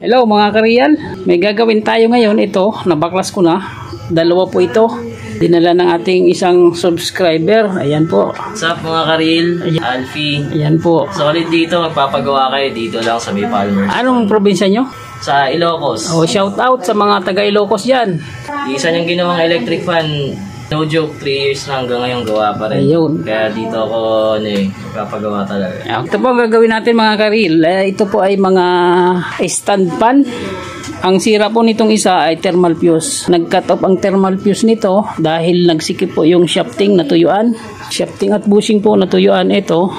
Hello mga kareal, may gagawin tayo ngayon. Ito, nabaklas ko na. Dalawa po ito. Dinala ng ating isang subscriber. Ayan po. What's up mga kareel? Alfie. Ayan po. Solid dito, magpapagawa kayo dito lang sa May Palmer. Anong probinsya nyo? Sa Ilocos. Oh, shout out sa mga taga Ilocos dyan. Isa niyang ginawang electric fan. No joke, 3 years na hanggang ngayon gawa pa rin. Ayun. Kaya dito ako magpapagawa talaga. Ito po ang gagawin natin mga kareel. Ito po ay mga stand fan. Ang sira po nitong isa ay thermal fuse. Nag-cut off ang thermal fuse nito dahil nagsikip po yung shafting na tuyuan. Shafting at bushing po na tuyuan. Ito,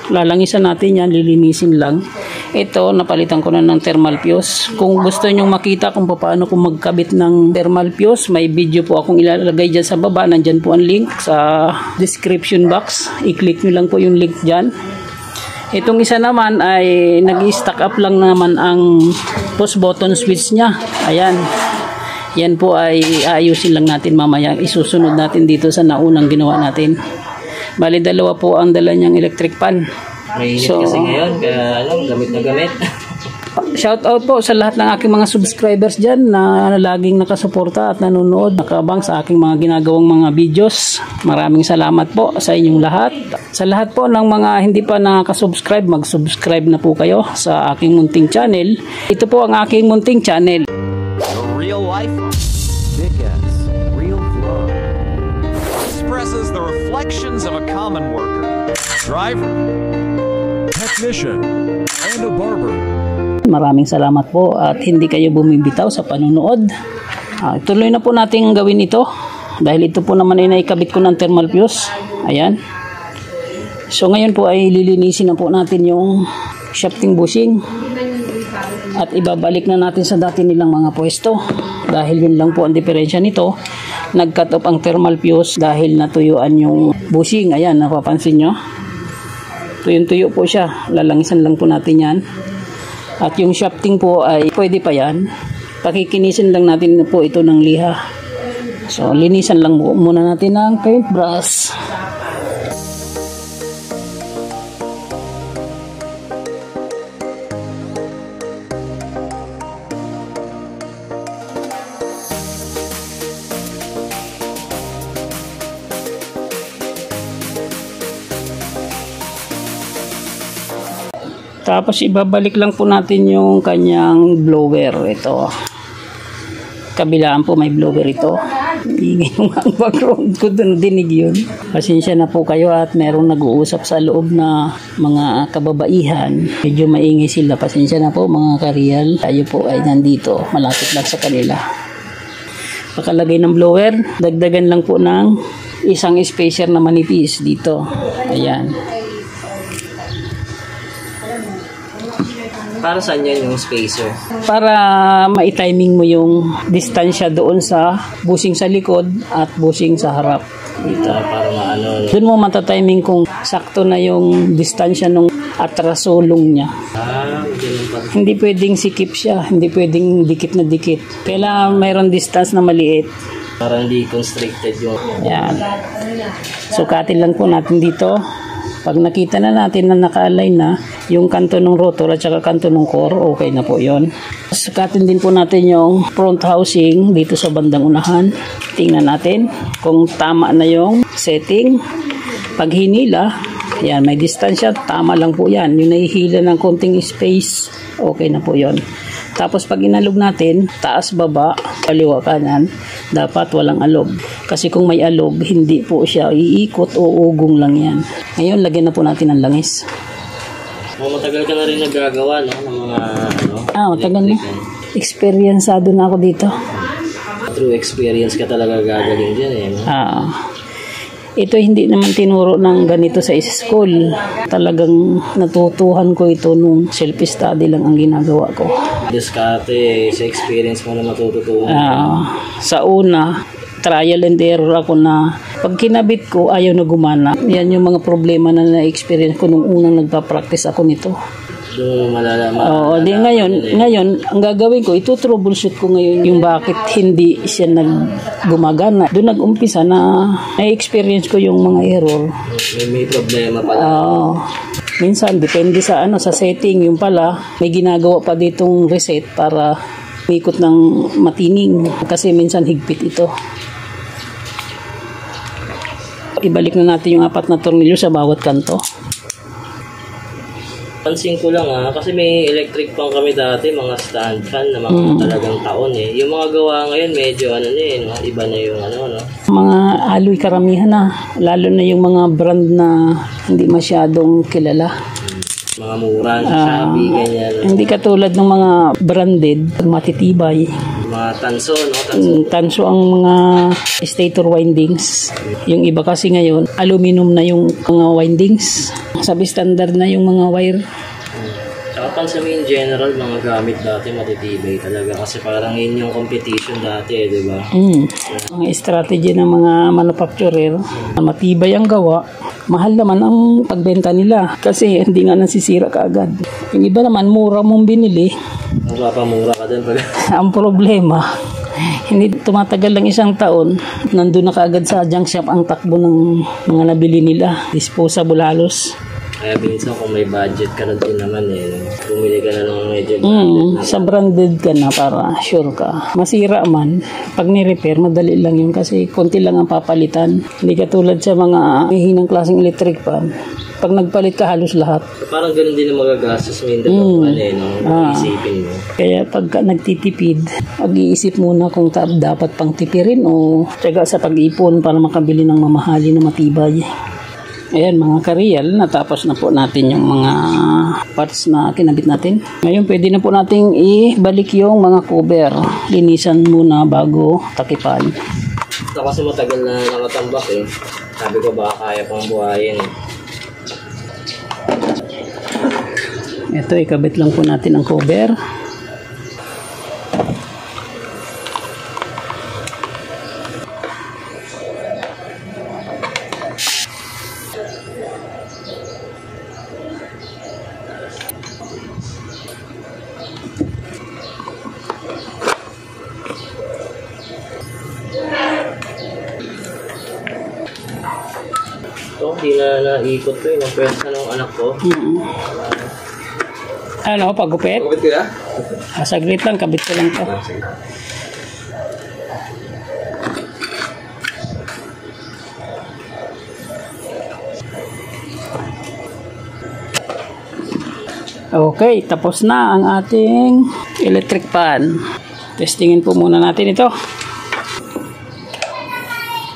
lalangisan natin yan, lilinisin lang. Ito, napalitan ko na ng thermal fuse. Kung gusto nyong makita kung paano kung magkabit ng thermal fuse, may video po akong ilalagay dyan sa baba. Nandyan po ang link sa description box. I-click nyo lang po yung link dyan. Itong isa naman ay nag-stack up lang naman ang push button switch nya. Ayan. Yan po ay aayusin lang natin mamaya. Isusunod natin dito sa naunang ginawa natin. Bali, dalawa po ang dala niyang electric fan. Mainit kasi ngayon, kaya gamit na gamit. Shout out po sa lahat ng aking mga subscribers dyan na laging nakasuporta at nanonood, nakabang sa aking mga ginagawang mga videos. Maraming salamat po sa inyong lahat. Sa lahat po ng mga hindi pa nakasubscribe, mag-subscribe na po kayo sa aking munting channel. Ito po ang aking munting channel. Real life, Big S, real vlog. Expresses the reflections of a common worker, driver, technician, and a barber. Maraming salamat po at hindi kayo bumibitaw sa panunood. Tuloy na po natin gawin ito dahil ito po naman ay naikabit ko ng thermal fuse. Ayan. So ngayon po ay lilinisin na po natin yung shafting bushing at ibabalik na natin sa dati nilang mga pwesto dahil yun lang po ang diferensya nito. Nag-cut off ang thermal fuse dahil natuyuan yung bushing. Ayan, napapansin nyo? Tuyong-tuyo po siya. Lalangisan lang po natin yan. At yung shafting po ay pwede pa yan. Pakikinisin lang natin po ito ng liha. So, linisan lang muna natin ng paintbrush. Tapos ibabalik lang po natin yung kanyang blower. Ito. Kabilaan po may blower ito. Ingay yung background ko doon, dinig yun. Pasensya na po kayo at merong nag-uusap sa loob na mga kababaihan. Medyo maingay sila. Pasensya na po mga kareal. Tayo po ay nandito. Malapit lang sa kanila. Pakalagay ng blower. Dagdagan lang po ng isang spacer na manipis dito. Ayan. Para saan yan yung spacer? Para ma-timing mo yung distansya doon sa bushing sa likod at bushing sa harap. Dito, para maano. Doon mo matatiming kung sakto na yung distansya ng atrasolong niya. Ganun pa. Hindi pwedeng sikip siya, hindi pwedeng dikit na dikit. Kailangan mayroon distance na maliit. Para hindi constricted yung... Yan. Sukatin lang po natin dito. Pag nakita na natin na naka-align na yung kanto ng rotor at saka kanto ng core, okay na po yon. Sukatin din po natin yung front housing dito sa bandang unahan. Tingnan natin kung tama na yung setting. Pag hinila, yan, may distansya, tama lang po yan. Yung nahihila ng konting space, okay na po yon. Tapos pag inalog natin, taas baba, kaliwa kanan, dapat walang alog. Kasi kung may alog, hindi po siya iikot o ugong lang yan. Ngayon, lagyan na po natin ng langis. Matagal ka na rin nagagawa, no? Ng mga, matagal na. Experiencado na ako dito. True experience ka talaga gagaling dyan, no? Ito hindi naman tinuro ng ganito sa school. Talagang natutuhan ko ito nung self-study lang ang ginagawa ko. Diskarte, sa experience mo na matututunan. Sa una, trial and error ako na pag kinabit ko, ayaw na gumana. Yan yung mga problema na na-experience ko nung unang nagpa-practice ako nito. Doon malalaman. Di ngayon, ang gagawin ko, ito troubleshoot ko ngayon yung bakit hindi siya gumagana. Doon nag-umpisa na na-experience ko yung mga error. May problema pala. Minsan, depende sa sa setting, yung pala, may ginagawa pa ditong reset para ikot ng matining. Kasi minsan higpit ito. Ibalik na natin yung 4 na tornilyo sa bawat kanto. Pansin ko lang kasi may electric fan kami dati, mga stand fan na mga talagang taon eh. Yung mga gawa ngayon medyo iba na yung Mga alloy karamihan na, lalo na yung mga brand na hindi masyadong kilala. Mga mura, Shopee, ganyan. Hindi katulad ng mga branded, matitibay. Mga tanso, Tanso ang mga stator windings. Yung iba kasi ngayon, aluminum na yung mga windings. Sabi standard na yung mga wire. Tsaka pansin mo in general, mga gamit dati matitibay talaga. Kasi parang yun yung competition dati, di ba? Mga strategy ng mga manufacturer, matibay ang gawa. Mahal naman ang pagbenta nila kasi hindi nga nasisira kaagad. Yung iba naman, mura mong binili. Magpapamura ka din pala. Ang problema, hindi tumatagal lang 1 taon, nandun na kaagad sa junk shop ang takbo ng mga nabili nila. Disposable halos. Kaya minsan kung may budget ka na din naman bumili ka na ng medyo sa branded ka na para sure ka. Masira man, pag ni-repair, madali lang yun kasi konti lang ang papalitan. Hindi katulad sa mga hihinang klaseng electric fan. Pag nagpalit ka, halos lahat. Parang ganun din ang magagastos mo isipin mo. Kaya pag nagtitipid, mag-iisip muna kung dapat pang tipirin o tsaga sa pag-ipon para makabili ng mamahali na matibay. Ayan mga kareal, natapos na po natin yung mga parts na kinabit natin. Ngayon pwede na po nating ibalik yung mga cover. Linisan muna bago takipan. Ito kasi matagal na nakatambak Sabi ko baka kaya pang buhayin Ito, ikabit lang po natin ang cover. Hindi na naikot ko yung pwersa ng anak ko. Ano, pagupit? Pagupit ko Saglit lang, kabit ko lang to. Okay, tapos na ang ating electric fan. Testingin po muna natin ito.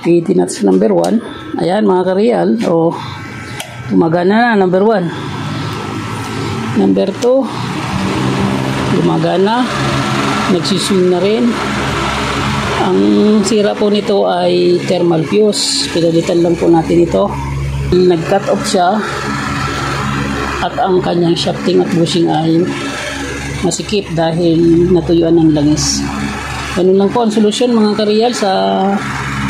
PT nuts number 1. Ayan mga kareal, gumagana na number 1. Number 2, gumagana, nagsiswing na rin. Ang sira po nito ay thermal fuse. Pinalitan lang po natin ito. Nag-cut off siya at ang kanyang shafting at bushing ay masikip dahil natuyuan ng langis. Ganun lang po ang solusyon mga kareal sa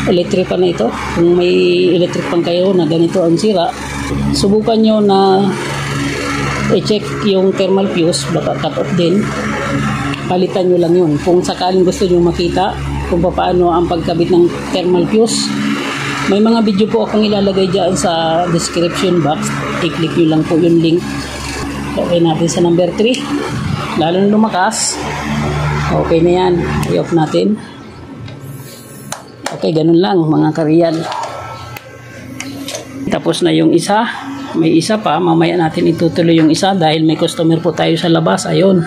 electric fan na ito. Kung may electric fan kayo na ganito ang sira, subukan nyo na i-check yung thermal fuse, baka cut off din. Palitan nyo lang yun. Kung sakaling gusto nyo makita kung paano ang pagkabit ng thermal fuse, may mga video po akong ilalagay dyan sa description box. I-click nyo lang po yung link. Okay natin sa number 3. Lalo na lumakas. Okay na yan. I-off natin. Okay, ganun lang mga kareal. Tapos na yung isa. May isa pa. Mamaya natin itutuloy yung isa dahil may customer po tayo sa labas. Ayun.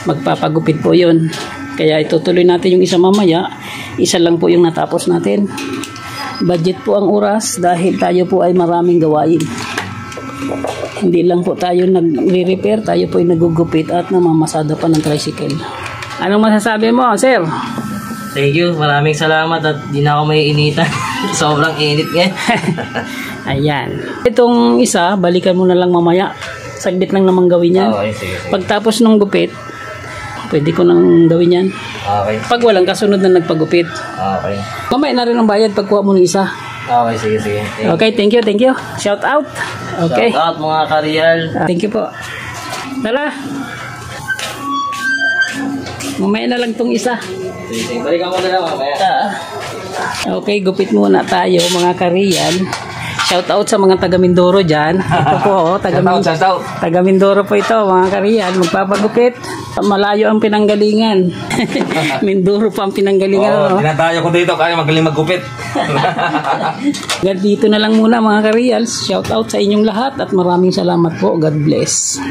Magpapagupit po yun. Kaya itutuloy natin yung isa mamaya. Isa lang po yung natapos natin. Budget po ang oras dahil tayo po ay maraming gawain. Hindi lang po tayo nagre-repair. Tayo po ay nagugupit at namamasada pa ng tricycle. Anong masasabi mo, sir? Thank you. Maraming salamat at di na ako may initan. Sobrang init ngayon. Ayan. Itong isa, balikan mo na lang mamaya. Saglit lang naman gawin yan. Okay, sige. Pagtapos ng gupit, pwede ko nang gawin yan. Okay. Pag walang kasunod na nagpagupit. Okay. Mamaya na rin ang bayad pagkuha mo ng isa. Okay, sige. Okay, thank you. Shout out. Okay. Shout out mga kareal. Thank you po. Tara. Mamaya na lang tong isa. Balikan mo na lang mamaya. Okay, gupit muna tayo mga kareal. Shout out sa mga taga Mindoro dyan. Ito po, taga Mindoro po ito, mga ka-real. Magpapagupit. Malayo ang pinanggalingan. Mindoro pa ang pinanggalingan. Tinatayo ko dito, kaya magaling magupit. Dito na lang muna mga ka-reals. Shout out sa inyong lahat at maraming salamat po. God bless.